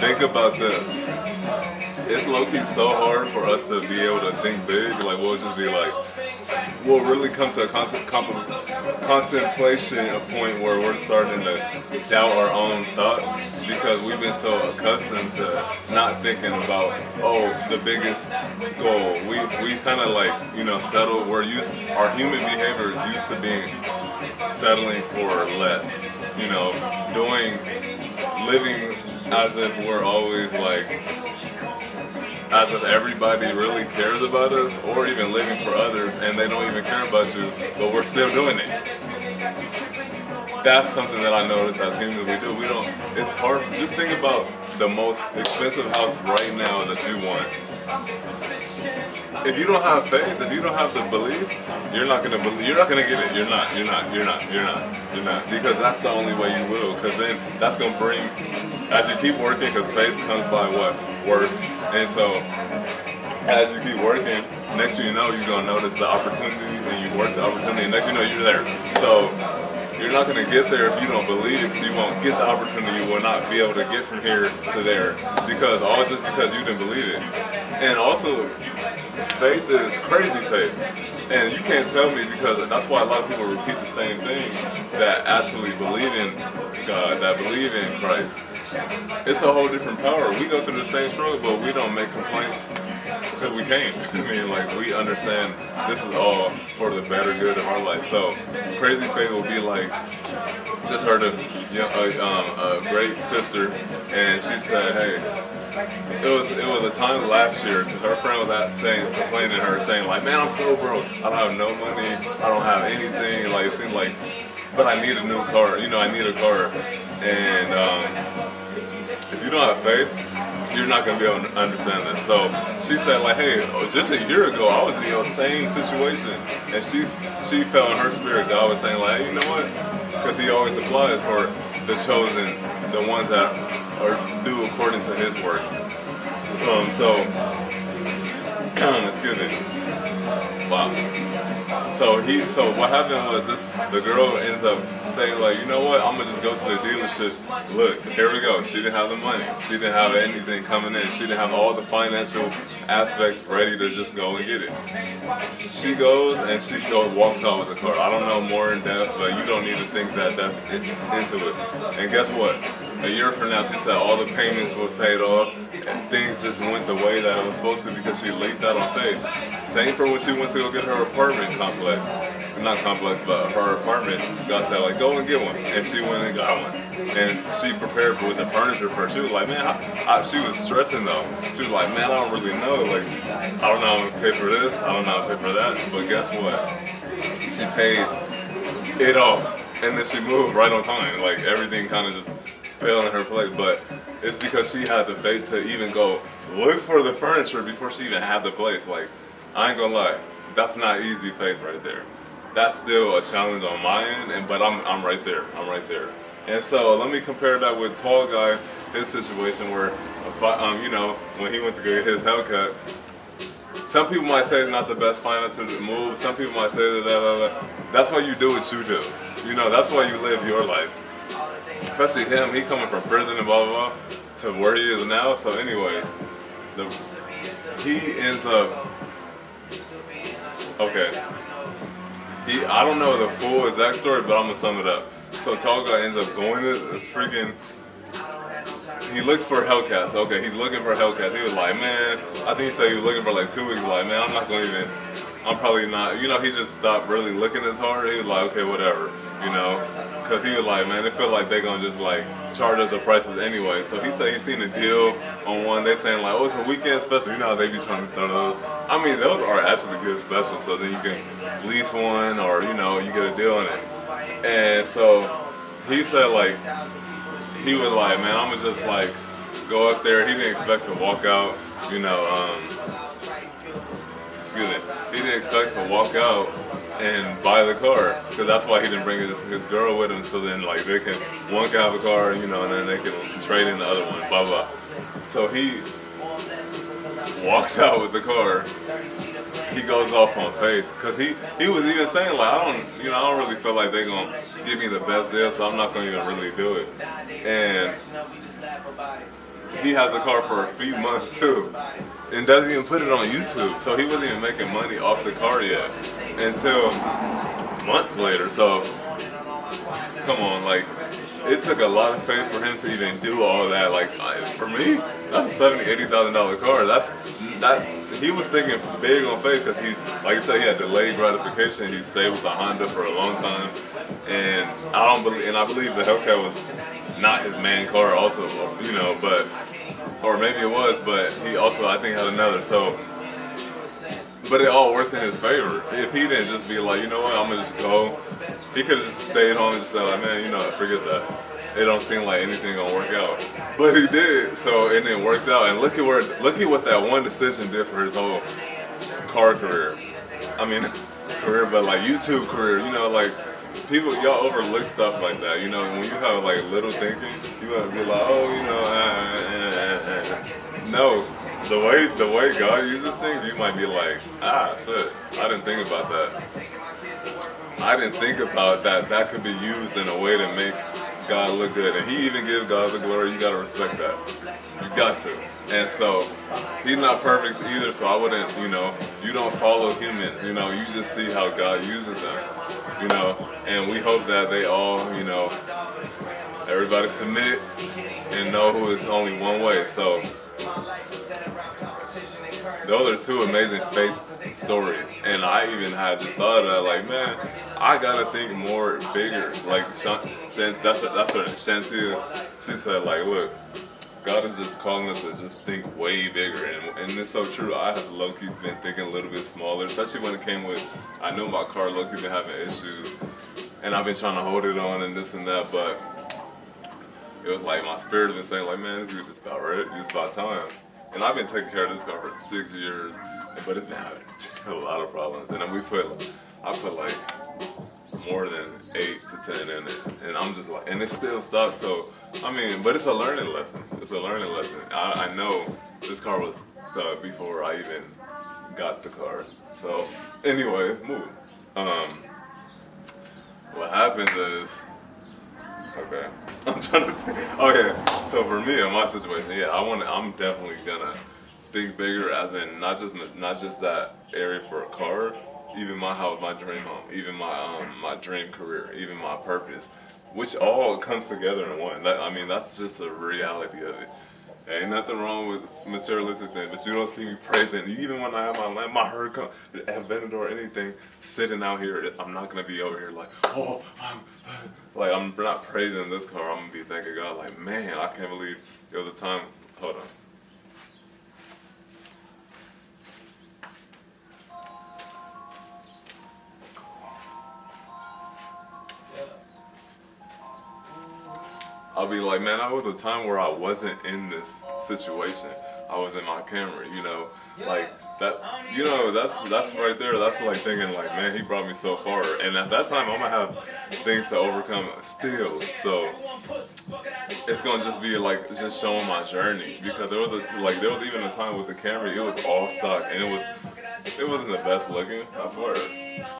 Think about this. It's low-key so hard for us to be able to think big. Like, we'll just be like, we'll really come to a contemplation, a point where we're starting to doubt our own thoughts because we've been so accustomed to not thinking about, oh, the biggest goal. We kind of like, settle. Our human behavior is used to being settling for less. Living as if we're always like, as if everybody really cares about us, or even living for others and they don't even care about you, but we're still doing it. That's something that I notice as humans we do. It's hard. Just think about the most expensive house right now that you want. If you don't have faith, if you don't have the belief, you're not gonna get it. You're not. Because that's the only way you will. Because then that's gonna bring, as you keep working, because faith comes by what works. And so, as you keep working, next thing you know, you're gonna notice the opportunity, and you work the opportunity, and next thing you know, you're there. So you're not gonna get there if you don't believe it. You won't get the opportunity. You will not be able to get from here to there just because you didn't believe it. And also, faith is crazy faith. And you can't tell me, because that's why a lot of people repeat the same thing, that actually believe in God, that believe in Christ. It's a whole different power. We go through the same struggle, but we don't make complaints because we can't. We understand this is all for the better good of our life. So crazy faith will be like, just heard a great sister, and she said, hey, it was a time last year because her friend was complaining to her, saying like, man, I'm so broke. I don't have no money. I don't have anything. Like, it seemed like, but I need a new car. I need a car. And if you don't have faith, you're not going to be able to understand this. So she said like, hey, just a year ago, I was in your same situation. And she felt in her spirit, God was saying like, hey, you know what? Because he always applies for the chosen, the ones that do according to his works. Excuse me. Wow. So what happened was the girl ends up saying like, you know what, I'm gonna just go to the dealership. Look, here we go. She didn't have the money. She didn't have anything coming in. She didn't have all the financial aspects ready to just go and get it. She goes and she walks out with the car. I don't know more in depth, but you don't need to think that depth into it. And guess what? A year from now, she said all the payments were paid off and things just went the way that it was supposed to because she leaped out on faith. Same for when she went to go get her apartment complex. Not complex, but her apartment. God said, like, go and get one. And she went and got one. And she prepared with the furniture first. She was like, man, she was stressing though. She was like, man, I don't really know. Like, I don't know how to pay for this. I don't know how to pay for that. But guess what? She paid it off. And then she moved right on time. Like, everything kind of just fell in her place. But it's because she had the faith to even go look for the furniture before she even had the place. Like, I ain't gonna lie, that's not easy faith right there. That's still a challenge on my end, but I'm right there. I'm right there. And so let me compare that with Tall Guy, his situation where, when he went to get his haircut. Some people might say it's not the best financial move. Some people might say that. That's why you do what you do. That's why you live your life. Especially him, he coming from prison and blah blah blah to where he is now. So, anyways, he ends up. Okay. I don't know the full exact story, but I'm gonna sum it up. So Tall Guy ends up going to he looks for Hellcats. Okay, he's looking for Hellcats. He was like, man, I think he said he was looking for like 2 weeks. Like, man, I'm probably not, he just stopped really looking as hard. He was like, okay, whatever, because he was like, man, it feel like they're gonna just like charge us the prices anyway. So he said he's seen a deal on one. They saying like, oh, it's a weekend special. You know how they be trying to throw those. I mean, those are actually good specials. So then you can lease one, or you get a deal on it. And so he said like, he was like, man, I'm gonna just like go up there. He didn't expect to walk out, excuse me. He didn't expect to walk out and buy the car, because that's why he didn't bring his girl with him. So then like one can have a car, and then they can trade in the other one, blah blah. So he walks out with the car. He goes off on faith, because he was even saying like, I don't really feel like they're gonna give me the best deal, so I'm not gonna even really do it. And he has a car for a few months too, and doesn't even put it on YouTube. So he wasn't even making money off the car yet until months later. So come on, like it took a lot of faith for him to even do all that. Like for me, that's a $70,000-$80,000 car. That he was thinking big on faith because he, like I said, he had delayed gratification. He stayed with the Honda for a long time, and I believe the Hellcat was not his main car, also, you know, but or maybe it was, but he also I think had another. So, but it all worked in his favor. If he didn't just be like, you know what, I'm gonna just go. He could have just stayed home and just said, like, man, you know, forget that. It don't seem like anything gonna work out. But he did, so and it worked out. And look at what that one decision did for his whole car career. I mean, career, but like YouTube career. You know, like people, y'all overlook stuff like that. You know, when you have like little thinking, you gotta be like, oh, you know, no. The way God uses things, you might be like, ah, shit, I didn't think about that. I didn't think about that. That could be used in a way to make God look good. And he even gives God the glory. You gotta respect that. You got to. And so, he's not perfect either, so I wouldn't, you know, you don't follow humans, you know, you just see how God uses them, you know, and we hope that they all, you know, everybody submit and know who is only one way. So, those are two amazing faith stories, and I even had just thought of that, like, man, I gotta think more bigger. Like, that's what Shantia, she said, like, look, God is just calling us to just think way bigger, and it's so true. I have low-key been thinking a little bit smaller, especially when it came with, I knew my car low-key been having issues, and I've been trying to hold it on and this and that, but it was like my spirit has been saying, like, man, this is about right, it's about time. And I've been taking care of this car for 6 years, but it's been having a lot of problems. And then I put like more than 8 to 10 in it, and I'm just like, and it's still stuck. So I mean, but it's a learning lesson. It's a learning lesson. I know this car was stuck before I even got the car. So anyway, move. What happens is, okay, I'm trying to think. Okay, so for me in my situation, yeah, I'm definitely gonna think bigger, as in not just that area for a car, even my house, my dream home, even my dream career, even my purpose, which all comes together in one. I mean, that's just the reality of it. Ain't nothing wrong with materialistic things, but you don't see me praising. Even when I have my herd come, Aventador, anything, sitting out here, I'm not gonna be over here like, oh, I'm not praising this car. I'm gonna be thanking God, like, man, I can't believe it was a time. Hold on. I'll be like, man, that was a time where I wasn't in this situation. I was in my Camry, you know, like that, you know, that's right there. That's like thinking, like, man, he brought me so far, and at that time, I'm gonna have things to overcome still. So it's gonna just be like just showing my journey, because there was even a time with the Camry, it was all stock, and it wasn't the best looking, I swear.